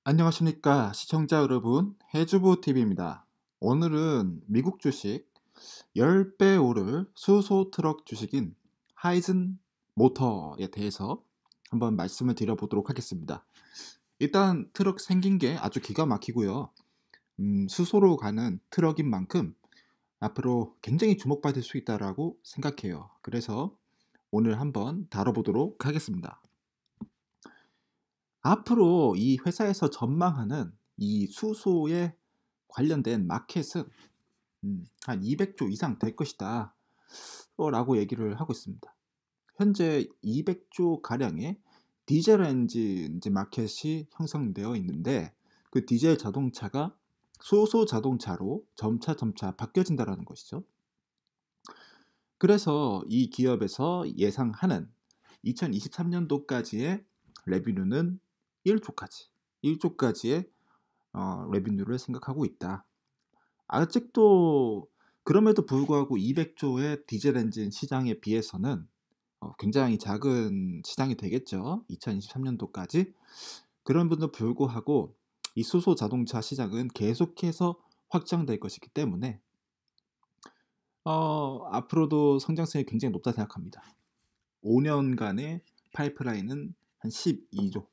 안녕하십니까 시청자 여러분, 해주부TV입니다. 오늘은 미국 주식 10배 오를 수소 트럭 주식인 하이즌 모터에 대해서 한번 말씀을 드려보도록 하겠습니다. 일단 트럭 생긴 게 아주 기가 막히고요. 수소로 가는 트럭인 만큼 앞으로 굉장히 주목받을 수 있다라고 생각해요. 그래서 오늘 한번 다뤄보도록 하겠습니다. 앞으로 이 회사에서 전망하는 이 수소에 관련된 마켓은 한 200조 이상 될 것이다 라고 얘기를 하고 있습니다. 현재 200조 가량의 디젤 엔진 이제 마켓이 형성되어 있는데, 그 디젤 자동차가 수소 자동차로 점차 바뀌어진다라는 것이죠. 그래서 이 기업에서 예상하는 2023년도까지의 레비뉴는 1조까지의 레비뉴를 생각하고 있다. 아직도 그럼에도 불구하고 200조의 디젤 엔진 시장에 비해서는 굉장히 작은 시장이 되겠죠. 2023년도까지. 그럼에도 불구하고 이 수소 자동차 시장은 계속해서 확장될 것이기 때문에 앞으로도 성장성이 굉장히 높다 생각합니다. 5년간의 파이프라인은 한 12조.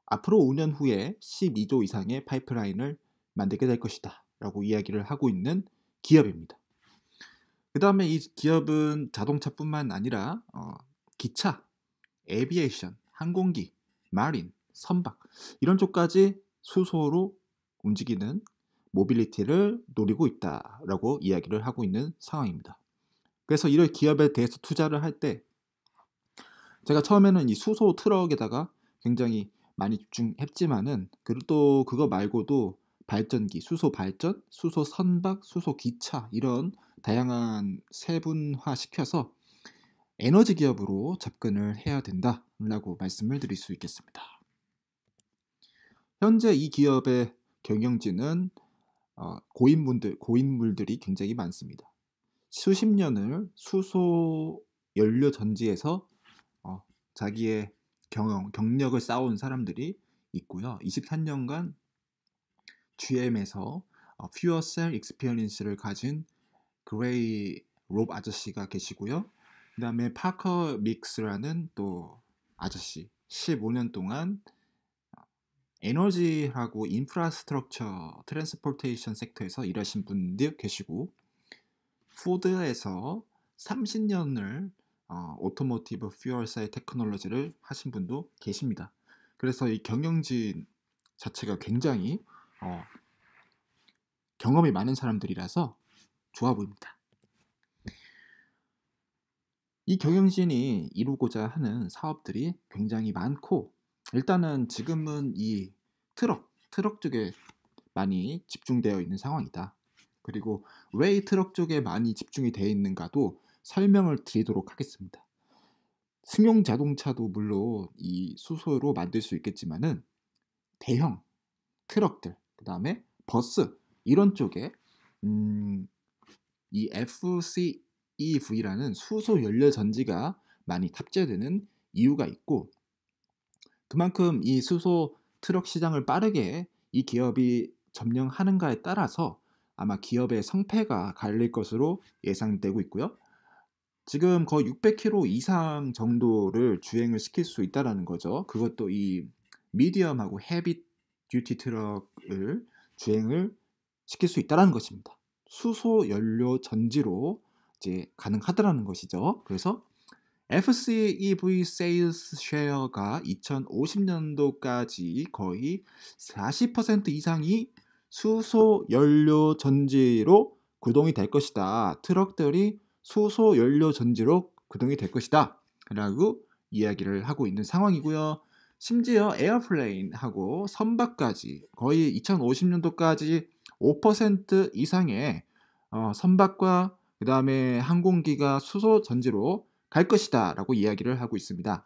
앞으로 5년 후에 12조 이상의 파이프라인을 만들게 될 것이다 라고 이야기를 하고 있는 기업입니다. 그 다음에 이 기업은 자동차뿐만 아니라 기차, 에비에이션, 항공기, 마린, 선박 이런 쪽까지 수소로 움직이는 모빌리티를 노리고 있다라고 이야기를 하고 있는 상황입니다. 그래서 이런 기업에 대해서 투자를 할 때 제가 처음에는 이 수소 트럭에다가 굉장히 많이 집중했지만은, 그리고 또 그거 말고도 발전기, 수소 발전, 수소 선박, 수소 기차 이런 다양한 세분화 시켜서 에너지 기업으로 접근을 해야 된다라고 말씀을 드릴 수 있겠습니다. 현재 이 기업의 경영진은 고인물들이 굉장히 많습니다. 수십 년을 수소 연료 전지에서 자기의 경력을 쌓아온 사람들이 있고요. 23년간 GM에서 퓨어셀 익스피리언스를 가진 그레이 롭 아저씨가 계시고요. 그 다음에 파커 믹스라는 또 아저씨 15년 동안 에너지하고 인프라스트럭처 트랜스포테이션 섹터에서 일하신 분들 계시고, 포드에서 30년을 오토모티브 퓨얼셀 테크놀로지를 하신 분도 계십니다. 그래서 이 경영진 자체가 굉장히 경험이 많은 사람들이라서 좋아 보입니다. 이 경영진이 이루고자 하는 사업들이 굉장히 많고, 일단은 지금은 이 트럭 쪽에 많이 집중되어 있는 상황이다. 그리고 왜 이 트럭 쪽에 많이 집중이 되어 있는가도 설명을 드리도록 하겠습니다. 승용 자동차도 물론 이 수소로 만들 수 있겠지만은 대형 트럭들, 그 다음에 버스 이런 쪽에 이 FCEV라는 수소 연료 전지가 많이 탑재되는 이유가 있고, 그만큼 이 수소 트럭 시장을 빠르게 이 기업이 점령하는가에 따라서 아마 기업의 성패가 갈릴 것으로 예상되고 있고요. 지금 거의 600km 이상 정도를 주행을 시킬 수 있다라는 거죠. 그것도 이 미디엄하고 헤비 듀티 트럭을 주행을 시킬 수 있다라는 것입니다. 수소 연료 전지로 이제 가능하다라는 것이죠. 그래서 FCEV 세일스 쉐어가 2050년도까지 거의 40% 이상이 수소 연료 전지로 구동이 될 것이다. 트럭들이 수소 연료 전지로 구동이 될 것이다 라고 이야기를 하고 있는 상황이고요. 심지어 에어플레인하고 선박까지 거의 2050년도까지 5% 이상의 선박과 그 다음에 항공기가 수소 전지로 갈 것이다 라고 이야기를 하고 있습니다.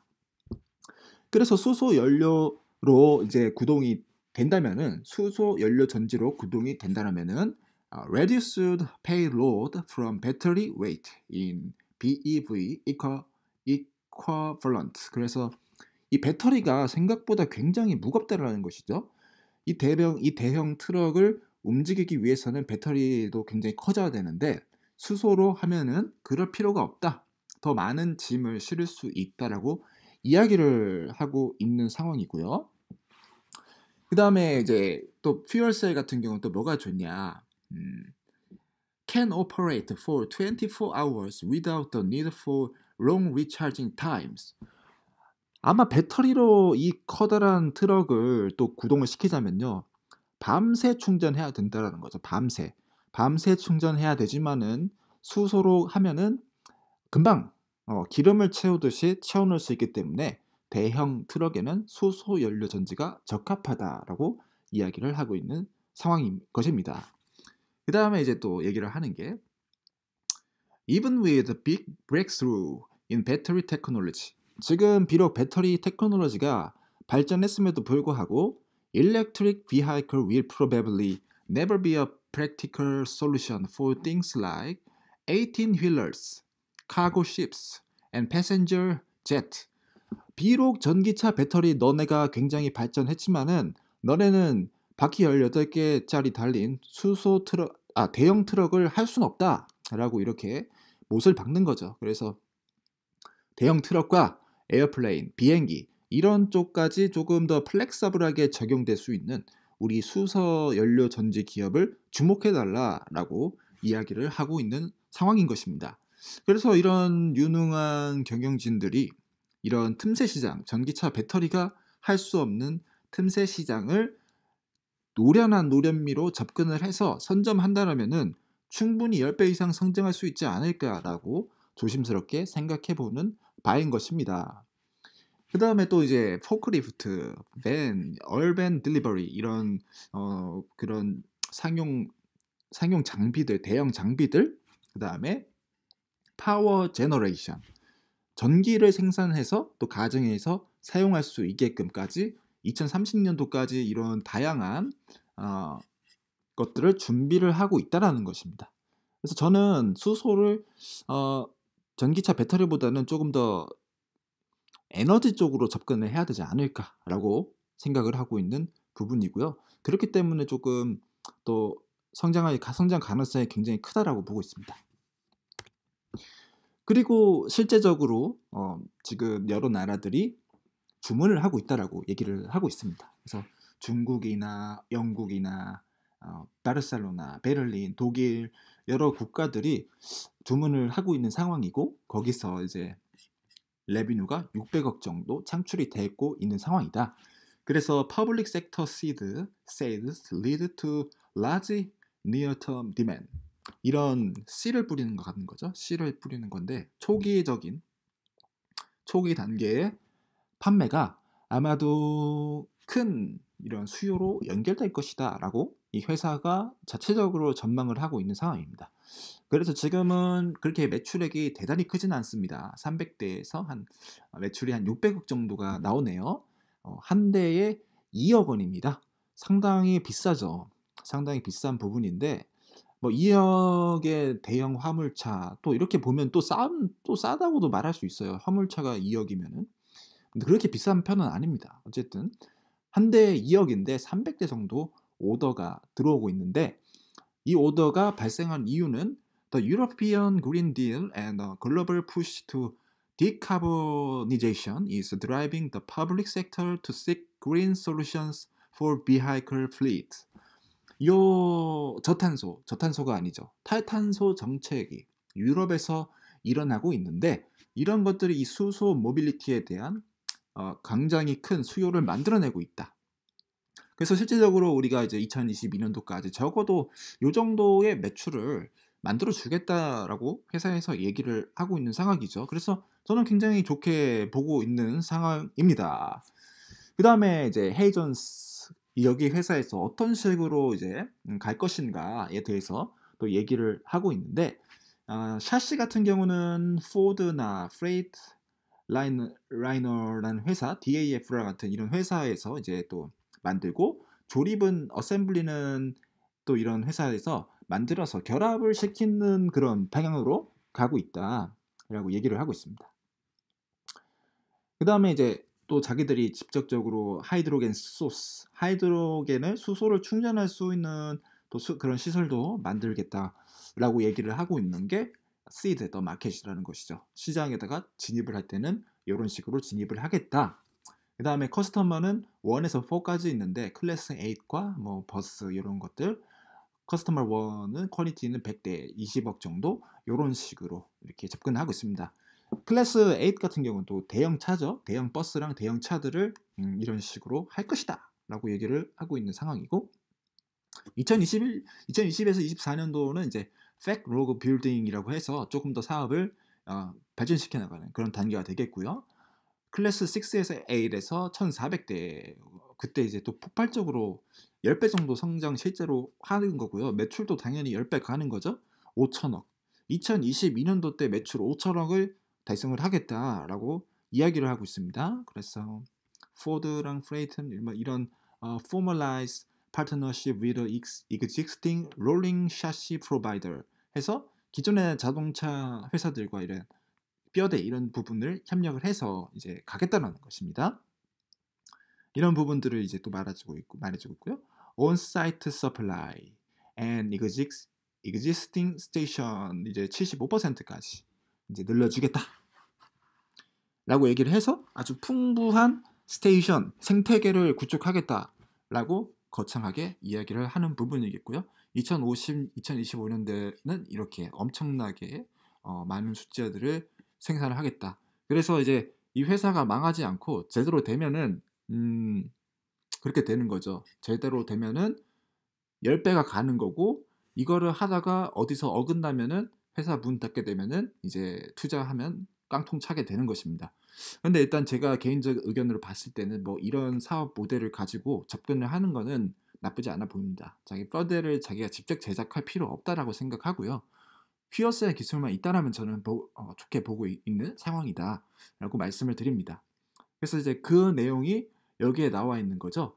그래서 수소 연료로 이제 구동이 된다면은, 수소 연료 전지로 구동이 된다면은 reduced payload from battery weight in BEV equivalent. 그래서 이 배터리가 생각보다 굉장히 무겁다라는 것이죠. 이 대형 트럭을 움직이기 위해서는 배터리도 굉장히 커져야 되는데 수소로 하면은 그럴 필요가 없다. 더 많은 짐을 실을 수 있다라고 이야기를 하고 있는 상황이고요. 그다음에 이제 또 퓨얼셀 같은 경우는 또 뭐가 좋냐? Can operate for 24 hours without the need for long recharging times. 아마 배터리로 이 커다란 트럭을 또 구동을 시키자면요. 밤새 충전해야 된다라는 거죠. 밤새. 밤새 충전해야 되지만은 수소로 하면은 금방 기름을 채우듯이 채워 넣을 수 있기 때문에 대형 트럭에는 수소 연료 전지가 적합하다라고 이야기를 하고 있는 상황인 것입니다. 그다음에 이제 또 얘기를 하는 게 Even with a big breakthrough in battery technology. 지금 비록 배터리 테크놀로지가 발전했음에도 불구하고 electric vehicle will probably never be a practical solution for things like 18-wheelers, cargo ships, and passenger jet. 비록 전기차 배터리 너네가 굉장히 발전했지만은 너네는 바퀴 18개짜리 달린 대형 트럭을 할 수는 없다라고 이렇게 못을 박는 거죠. 그래서 대형 트럭과 에어플레인, 비행기 이런 쪽까지 조금 더 플렉서블하게 적용될 수 있는 우리 수소 연료 전지 기업을 주목해 달라라고 이야기를 하고 있는 상황인 것입니다. 그래서 이런 유능한 경영진들이 이런 틈새 시장, 전기차 배터리가 할 수 없는 틈새 시장을 노련한 노련미로 접근을 해서 선점한다라면은 충분히 10배 이상 성장할 수 있지 않을까라고 조심스럽게 생각해 보는 바인 것입니다. 그 다음에 또 이제 포크리프트, 밴, 얼밴 딜리버리 이런 그런 상용 장비들, 대형 장비들, 그 다음에 파워 제너레이션, 전기를 생산해서 또 가정에서 사용할 수 있게끔까지 2030년도까지 이런 다양한 것들을 준비를 하고 있다라는 것입니다. 그래서 저는 수소를 전기차 배터리보다는 조금 더 에너지 쪽으로 접근을 해야 되지 않을까라고 생각을 하고 있는 부분이고요. 그렇기 때문에 조금 또 성장 가능성이 굉장히 크다라고 보고 있습니다. 그리고 실제적으로 지금 여러 나라들이 주문을 하고 있다라고 얘기를 하고 있습니다. 그래서 중국이나 영국이나 바르셀로나, 베를린, 독일 여러 국가들이 주문을 하고 있는 상황이고 거기서 이제 레비뉴가 600억 정도 창출이 되고 있는 상황이다. 그래서 public sector sales lead to large near-term demand. 이런 씨를 뿌리는 것 같은 거죠. 씨를 뿌리는 건데 초기 단계의 판매가 아마도 큰 이런 수요로 연결될 것이다라고 이 회사가 자체적으로 전망을 하고 있는 상황입니다. 그래서 지금은 그렇게 매출액이 대단히 크진 않습니다. 300대에서 매출이 한 600억 정도가 나오네요. 한 대에 2억 원입니다. 상당히 비싸죠. 상당히 비싼 부분인데 뭐 2억의 대형 화물차 또 이렇게 보면 또 싸다고도 말할 수 있어요. 화물차가 2억이면은. 근데 그렇게 비싼 편은 아닙니다. 어쨌든 한 대에 2억인데 300대 정도 오더가 들어오고 있는데 이 오더가 발생한 이유는 The European Green Deal and the global push to decarbonization is driving the public sector to seek green solutions for vehicle fleet. 요 저탄소가 아니죠. 탈탄소 정책이 유럽에서 일어나고 있는데 이런 것들이 이 수소 모빌리티에 대한 굉장히 큰 수요를 만들어내고 있다. 그래서 실질적으로 우리가 이제 2022년도까지 적어도 요 정도의 매출을 만들어 주겠다라고 회사에서 얘기를 하고 있는 상황이죠. 그래서 저는 굉장히 좋게 보고 있는 상황입니다. 그다음에 이제 헤이존스 여기 회사에서 어떤 식으로 이제 갈 것인가에 대해서 또 얘기를 하고 있는데 샤시 같은 경우는 포드나 프레이트 라이너라는 회사, DAF라 같은 이런 회사에서 이제 또 만들고 조립은 어셈블리는 또 이런 회사에서 만들어서 결합을 시키는 그런 방향으로 가고 있다라고 얘기를 하고 있습니다. 그 다음에 이제 또 자기들이 직접적으로 하이드로겐 소스, 하이드로겐을 수소를 충전할 수 있는 또 그런 시설도 만들겠다라고 얘기를 하고 있는 게 시드 더 마켓이라는 것이죠. 시장에다가 진입을 할 때는 이런 식으로 진입을 하겠다. 그 다음에 커스터머는 1에서 4까지 있는데 클래스 8과 뭐 버스 이런 것들, 커스터머 1은 퀄리티는 100대 20억 정도 이런 식으로 이렇게 접근을 하고 있습니다. 클래스 8 같은 경우는 또 대형 차죠. 대형 버스랑 대형 차들을 이런 식으로 할 것이다 라고 얘기를 하고 있는 상황이고, 2020에서 24년도는 이제 팩 로그 빌딩이라고 해서 조금 더 사업을 발전시켜 나가는 그런 단계가 되겠고요. 클래스 6에서 8에서 1400대, 그때 이제 또 폭발적으로 10배 정도 성장 실제로 하는 거고요. 매출도 당연히 10배 가는 거죠. 5천억. 2022년도 때 매출 5천억을 달성을 하겠다라고 이야기를 하고 있습니다. 그래서 포드랑 프레이튼 이런 formalized partnership with existing rolling chassis provider 해서 기존의 자동차 회사들과 이런 뼈대 이런 부분을 협력을 해서 이제 가겠다는 것입니다. 이런 부분들을 이제 또 말해주고 있고요. On-site supply and existing station 이제 75%까지 이제 늘려주겠다. 라고 얘기를 해서 아주 풍부한 스테이션 생태계를 구축하겠다라고 거창하게 이야기를 하는 부분이겠고요. 2025년대는 이렇게 엄청나게 많은 숫자들을 생산을 하겠다. 그래서 이제 이 회사가 망하지 않고 제대로 되면은 그렇게 되는 거죠. 제대로 되면은 10배가 가는 거고, 이거를 하다가 어디서 어긋나면은 회사 문 닫게 되면은 이제 투자하면 깡통 차게 되는 것입니다. 근데 일단 제가 개인적 의견으로 봤을 때는 뭐 이런 사업 모델을 가지고 접근을 하는 거는 나쁘지 않아 보입니다. 자기 펀드를 자기가 직접 제작할 필요 없다라고 생각하고요. 퓨어셀 기술만 있다라면 저는 좋게 보고 있는 상황이다라고 말씀을 드립니다. 그래서 이제 그 내용이 여기에 나와 있는 거죠.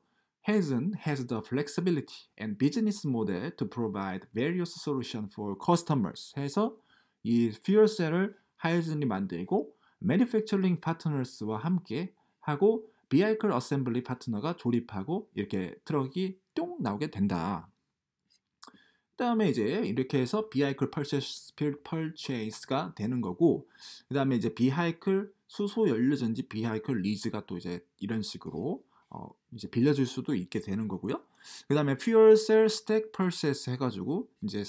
Hazen has the flexibility and business model to provide various solutions for customers. 해서 이 fuel cell을 하이즌이 만들고 manufacturing partners와 함께 하고 vehicle assembly 파트너가 조립하고 이렇게 트럭이 뿅 나오게 된다. 그다음에 이제 이렇게 해서 vehicle purchase가 되는 거고, 그다음에 이제 vehicle 수소 연료 전지 vehicle lease가 또 이제 이런 식으로 이제 빌려줄 수도 있게 되는 거고요. 그다음에 fuel cell stack purchase 해가지고 이제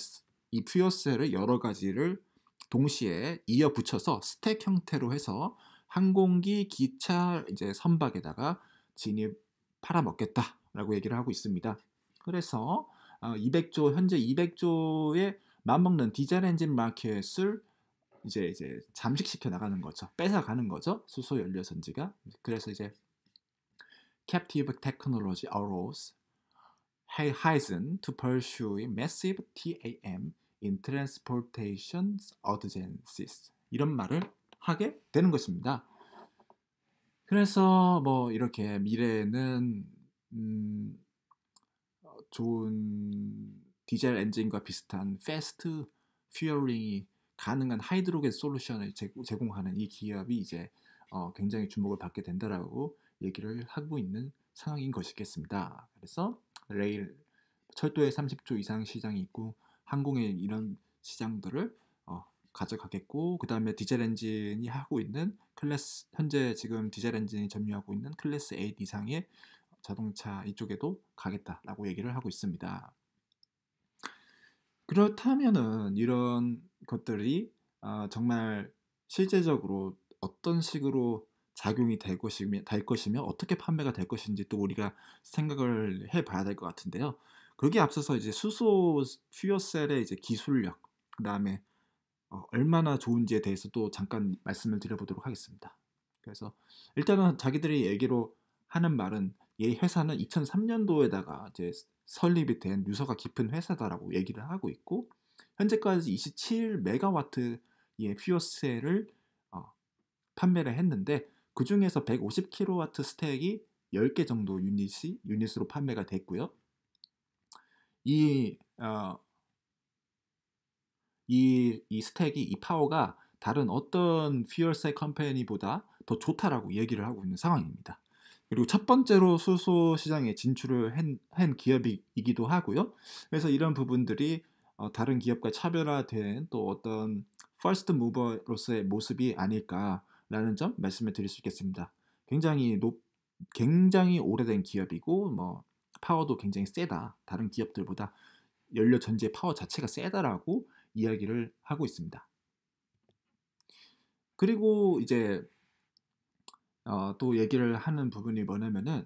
이 fuel cell을 여러 가지를 동시에 이어 붙여서 스택 형태로 해서 항공기, 기차 이제 선박에다가 진입 팔아먹겠다라고 얘기를 하고 있습니다. 그래서 200조 현재 200조에 맞먹는 디젤 엔진 마켓을 이제 잠식시켜 나가는 거죠. 뺏어가는 거죠. 수소 연료 전지가. 그래서 이제 captive technology allows Hyzon to pursue massive TAM in transportation adjacencies. 이런 말을 하게 되는 것입니다. 그래서 뭐 이렇게 미래에는 좋은 디젤 엔진과 비슷한 패스트 퓨어링이 가능한 하이드로겐 솔루션을 제공하는 이 기업이 이제 굉장히 주목을 받게 된다라고 얘기를 하고 있는 상황인 것이겠습니다. 그래서 레일, 철도에 30조 이상 시장이 있고 항공에 이런 시장들을 가져가겠고, 그 다음에 디젤 엔진이 하고 있는 클래스, 현재 지금 디젤 엔진이 점유하고 있는 클래스 8 이상의 자동차 이쪽에도 가겠다라고 얘기를 하고 있습니다. 그렇다면은 이런 것들이 정말 실제적으로 어떤 식으로 작용이 될 것이며 어떻게 판매가 될 것인지 또 우리가 생각을 해봐야 될 것 같은데요. 거기에 앞서서 이제 수소 퓨어셀의 이제 기술력, 그 다음에 얼마나 좋은지에 대해서 또 잠깐 말씀을 드려보도록 하겠습니다. 그래서 일단은 자기들이 얘기로 하는 말은 이 회사는 2003년도에다가 이제 설립이 된 유서가 깊은 회사다라고 얘기를 하고 있고, 현재까지 27메가와트의 퓨어셀을 판매를 했는데 그 중에서 150kW 스택이 10개 정도 유닛으로 판매가 됐고요. 이 스택이, 이 파워가 다른 어떤 퓨얼셀 컴퍼니보다 더 좋다라고 얘기를 하고 있는 상황입니다. 그리고 첫 번째로 수소 시장에 진출을 한 기업이기도 하고요. 그래서 이런 부분들이 다른 기업과 차별화된 또 어떤 퍼스트 무버로서의 모습이 아닐까라는 점 말씀을 드릴 수 있겠습니다. 굉장히 오래된 기업이고 뭐 파워도 굉장히 세다. 다른 기업들보다 연료 전지의 파워 자체가 세다라고 이야기를 하고 있습니다. 그리고 이제 또 얘기를 하는 부분이 뭐냐면은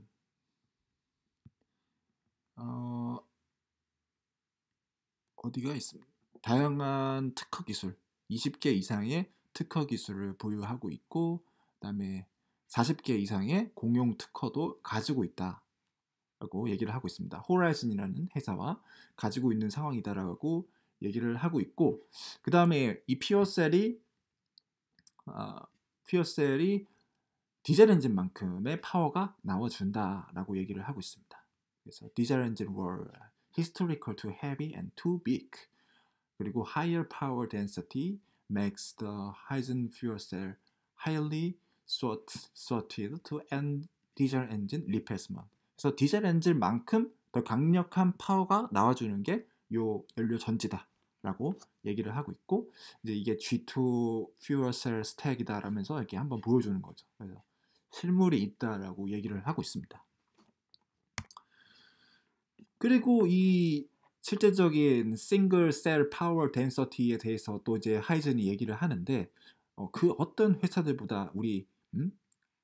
어디가 있습니다. 다양한 특허 기술, 20개 이상의 특허 기술을 보유하고 있고, 그다음에 40개 이상의 공용 특허도 가지고 있다라고 얘기를 하고 있습니다. 호라이즌이라는 회사와 가지고 있는 상황이다라고 얘기를 하고 있고, 그다음에 이 퓨어셀이 디젤 엔진만큼의 파워가 나와준다라고 얘기를 하고 있습니다. 그래서 디젤 엔진 were historical too heavy and too big. 그리고 higher power density makes the hydrogen fuel cell highly suited to end diesel engine replacement. 그래서 디젤 엔진만큼 더 강력한 파워가 나와주는 게 요 연료 전지다라고 얘기를 하고 있고, 이제 이게 G2 fuel cell stack이다라면서 이렇게 한번 보여주는 거죠. 그래서 실물이 있다라고 얘기를 하고 있습니다. 그리고 이 실제적인 싱글 셀 파워 덴서티에 대해서 또 이제 하이즌이 얘기를 하는데 그 어떤 회사들보다 우리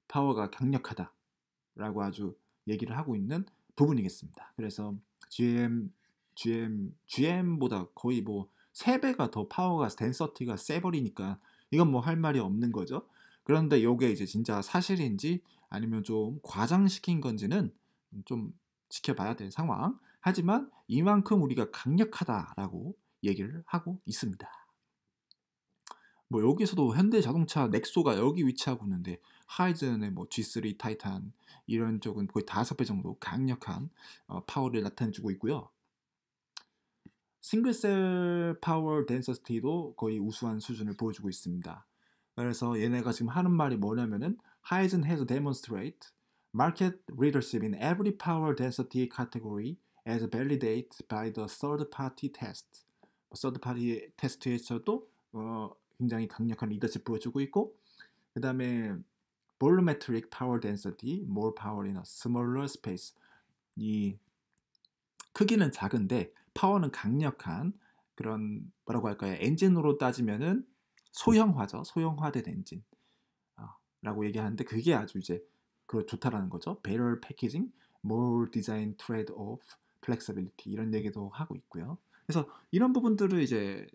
파워가 강력하다라고 아주 얘기를 하고 있는 부분이겠습니다. 그래서 GM보다 거의 뭐 3배가 더 파워가 덴서티가 세버리니까 이건 뭐 할 말이 없는 거죠. 그런데 이게 이제 진짜 사실인지 아니면 좀 과장시킨 건지는 좀 지켜봐야 될 상황. 하지만 이만큼 우리가 강력하다라고 얘기를 하고 있습니다. 뭐 여기서도 현대자동차 넥소가 여기 위치하고 있는데 하이즌의 뭐 G3 타이탄 이런 쪽은 거의 5배 정도 강력한 파워를 나타내주고 있고요. 싱글셀 파워 덴서티도 거의 우수한 수준을 보여주고 있습니다. 그래서 얘네가 지금 하는 말이 뭐냐면은 Hyzon has demonstrated market leadership in every power density category as validated by the third-party test. third-party 테스트에서도 굉장히 강력한 리더십 보여주고 있고, 그 다음에 volumetric power density, more power in a smaller space. 이 크기는 작은데 파워는 강력한 그런 뭐라고 할까요? 엔진으로 따지면은 소형화죠. 소형화된 엔진. 라고 얘기하는데 그게 아주 이제 그 좋다라는 거죠. Better packaging, more design trade-off, flexibility 이런 얘기도 하고 있고요. 그래서 이런 부분들을 이제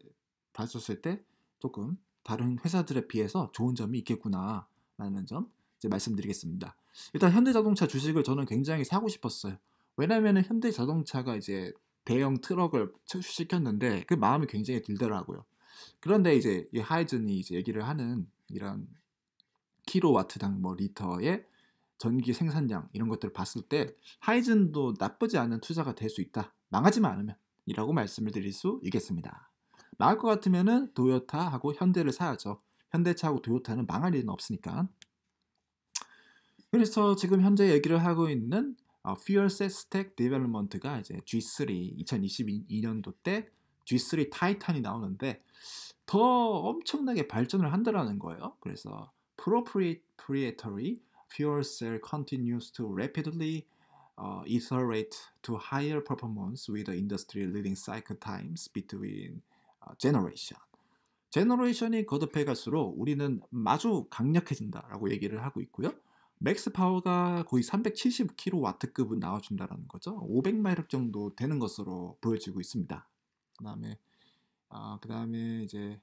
봤었을 때 조금 다른 회사들에 비해서 좋은 점이 있겠구나라는 점 이제 말씀드리겠습니다. 일단 현대자동차 주식을 저는 굉장히 사고 싶었어요. 왜냐면은 현대자동차가 이제 대형 트럭을 출시시켰는데 그 마음이 굉장히 들더라고요. 그런데 이제 이 하이즌이 이제 얘기를 하는 이런 킬로와트당 뭐 리터의 전기 생산량 이런 것들을 봤을 때 하이즌도 나쁘지 않은 투자가 될 수 있다. 망하지만 않으면 이라고 말씀을 드릴 수 있겠습니다. 망할 것 같으면은 도요타하고 현대를 사야죠. 현대차하고 도요타는 망할 일은 없으니까. 그래서 지금 현재 얘기를 하고 있는 Fuel Cell Stack Development가 이제 G3 2022년도 때 G3 타이탄이 나오는데 더 엄청나게 발전을 한다라는 거예요. 그래서 proprietary fuel cell continues to rapidly iterate to higher performance with the industry leading cycle times between generation. 제너레이션이 거듭해 갈수록 우리는 아주 강력해진다라고 얘기를 하고 있고요. 맥스 파워가 거의 370kW급은 나와준다라는 거죠. 500마력 정도 되는 것으로 보여지고 있습니다. 그다음에 이제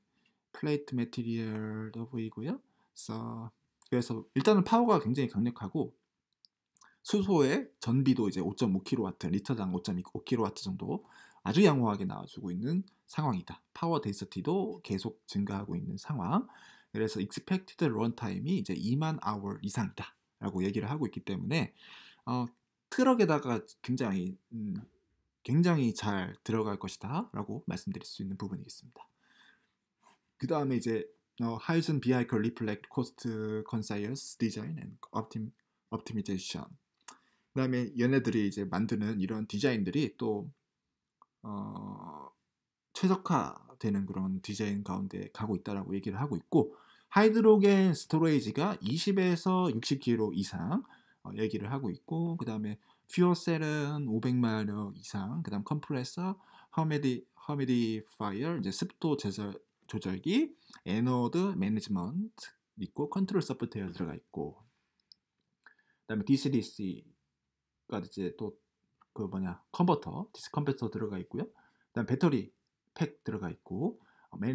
플레이트 매티리얼도 보이고요. 그래서 일단은 파워가 굉장히 강력하고 수소의 전비도 이제 5.5kW, 리터당 5.5kW 정도 아주 양호하게 나와주고 있는 상황이다. 파워 덴시티도 계속 증가하고 있는 상황. 그래서 expected runtime이 이제 2만 hour 이상이다. 라고 얘기를 하고 있기 때문에 트럭에다가 굉장히 잘 들어갈 것이다. 라고 말씀드릴 수 있는 부분이겠습니다. 그 다음에 이제 Hyzon Vehicle Reflect Cost Conscious Design and Optimization. 그다음에 얘네들이 이제 만드는 이런 디자인들이 또 최적화되는 그런 디자인 가운데 가고 있다라고 얘기를 하고 있고, 하이드로겐 스토레이지가 20에서 60kg 이상 얘기를 하고 있고, 그 다음에 퓨어셀은 500마력 이상, 그 다음 컴프레서, 허미디파이어, 이제 습도 조절기, 에너드 매니지먼트 있고, 컨트롤 소프트웨어 들어가 있고, 그 다음에 DCDC가 이제 또 그 뭐냐 컨버터, 디스 컨버터 들어가 있고요. 그다음 배터리 팩 들어가 있고,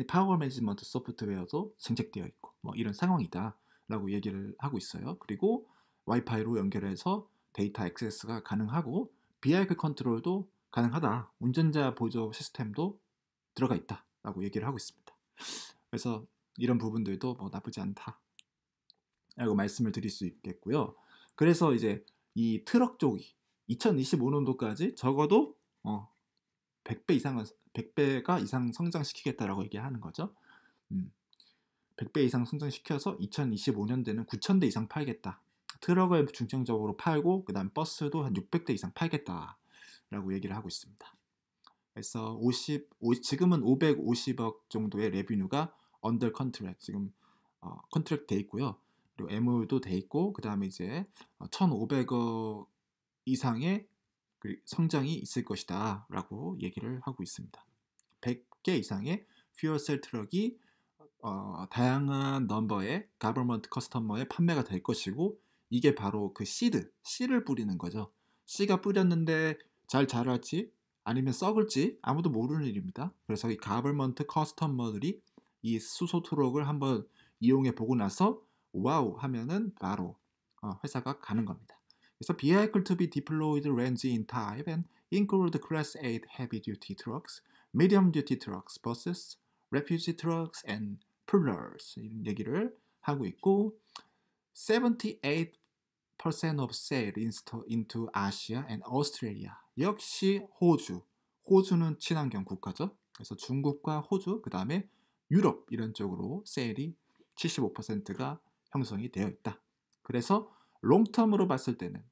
파워 매니지먼트 소프트웨어도 생략되어 있고, 뭐 이런 상황이다라고 얘기를 하고 있어요. 그리고 와이파이로 연결해서 데이터 액세스가 가능하고, 비하이클 컨트롤도 가능하다. 운전자 보조 시스템도 들어가 있다라고 얘기를 하고 있습니다. 그래서 이런 부분들도 뭐 나쁘지 않다라고 말씀을 드릴 수 있겠고요. 그래서 이제 이 트럭 쪽이 2025년도까지 적어도 100배가 이상 성장시키겠다라고 얘기하는 거죠. 100배 이상 성장시켜서 2025년대는 9,000대 이상 팔겠다. 트럭을 중점적으로 팔고, 그 다음 버스도 한 600대 이상 팔겠다라고 얘기를 하고 있습니다. 그래서 지금은 550억 정도의 레비뉴가 언더 컨트랙, 지금 컨트랙 돼 있고요. 그리고 MOU도 돼 있고, 그 다음에 이제 1,500억 이상의 성장이 있을 것이다 라고 얘기를 하고 있습니다. 100개 이상의 퓨어셀 트럭이 다양한 넘버의 가버먼트 커스터머에 판매가 될 것이고, 이게 바로 그 씨를 뿌리는 거죠. 씨가 뿌렸는데 잘 자랄지 아니면 썩을지 아무도 모르는 일입니다. 그래서 이 가버먼트 커스터머들이 이 수소 트럭을 한번 이용해 보고 나서 와우 하면은 바로 회사가 가는 겁니다. 그래서 vehicle to be deployed range in type and include class 8 heavy duty trucks, medium duty trucks, buses, refugee trucks and pullers, 이런 얘기를 하고 있고, 78% of sale into Asia and Australia. 역시 호주는 친환경 국가죠. 그래서 중국과 호주, 그 다음에 유럽 이런 쪽으로 세일이 75%가 형성이 되어 있다. 그래서 롱텀으로 봤을 때는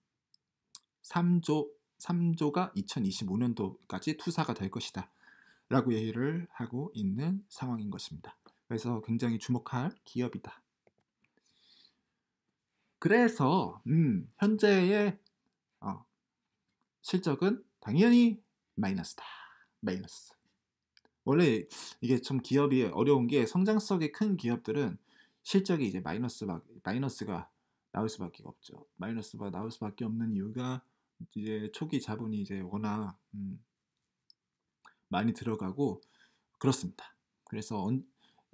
3조가 2025년도까지 투사가 될 것이다 라고 얘기를 하고 있는 상황인 것입니다. 그래서 굉장히 주목할 기업이다. 그래서 현재의 실적은 당연히 마이너스다. 마이너스. 원래 이게 좀 기업이 어려운 게, 성장성이 큰 기업들은 실적이 이제 마이너스가 나올 수밖에 없죠. 마이너스가 나올 수밖에 없는 이유가, 이제 초기 자본이 이제 워낙 많이 들어가고 그렇습니다. 그래서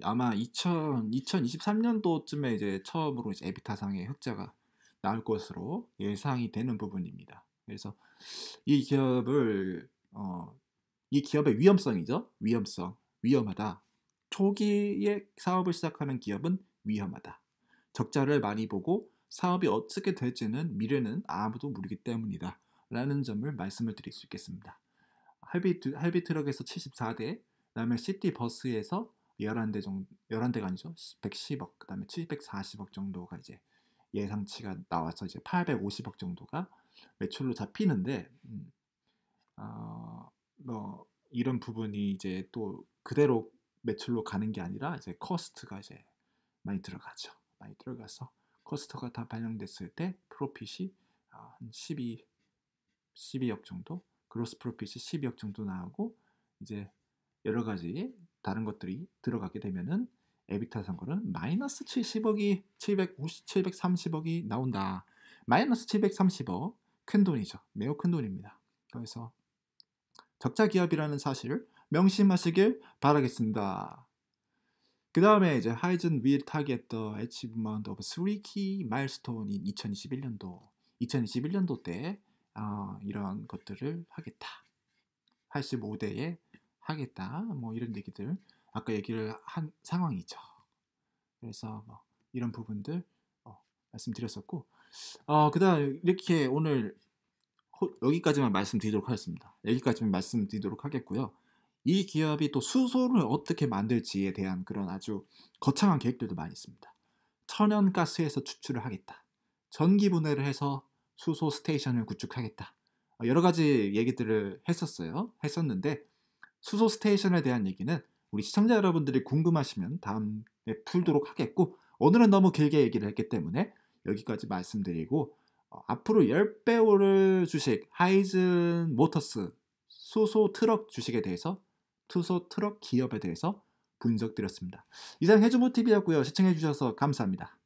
아마 2023년도쯤에 이제 처음으로 이제 에비타상의 흑자가 나올 것으로 예상이 되는 부분입니다. 그래서 이 기업의 위험성이죠. 위험하다. 초기에 사업을 시작하는 기업은 위험하다. 적자를 많이 보고 사업이 어떻게 될지는 미래는 아무도 모르기 때문이다 라는 점을 말씀을 드릴 수 있겠습니다. 할비 트럭에서 74대, 그다음에 시티 버스에서 11대가 아니죠. 110억, 그다음에 740억 정도가 이제 예상치가 나와서 이제 850억 정도가 매출로 잡히는데, 뭐 이런 부분이 이제 또 그대로 매출로 가는 게 아니라, 이제 커스트가 이제 많이 들어가죠. 많이 들어가서 커스트가 다 반영됐을 때 프로핏이 한 12억 정도, 그로스 프로핏이 12억 정도 나오고, 이제 여러 가지 다른 것들이 들어가게 되면은 에비타 상고는 마이너스 730억이 나온다. 마이너스 730억, 큰 돈이죠. 매우 큰 돈입니다. 그래서 적자 기업이라는 사실을 명심하시길 바라겠습니다. 그 다음에 이제 Hyzon will target the achievement of 3 key milestone인 2021년도 때 이런 것들을 하겠다. 85대에 하겠다. 뭐 이런 얘기들 아까 얘기를 한 상황이죠. 그래서 뭐 이런 부분들 말씀드렸었고, 그다음 이렇게 오늘 여기까지만 말씀드리도록 하겠습니다. 여기까지만 말씀드리도록 하겠고요. 이 기업이 또 수소를 어떻게 만들지에 대한 그런 아주 거창한 계획들도 많이 있습니다. 천연가스에서 추출을 하겠다. 전기 분해를 해서 수소 스테이션을 구축하겠다. 여러 가지 얘기들을 했었는데 수소 스테이션에 대한 얘기는 우리 시청자 여러분들이 궁금하시면 다음에 풀도록 하겠고 오늘은 너무 길게 얘기를 했기 때문에 여기까지 말씀드리고 앞으로 10배 오를 주식 하이즌 모터스 수소 트럭 주식에 대해서 수소 트럭 기업에 대해서 분석드렸습니다. 이상 해주모TV였고요. 시청해주셔서 감사합니다.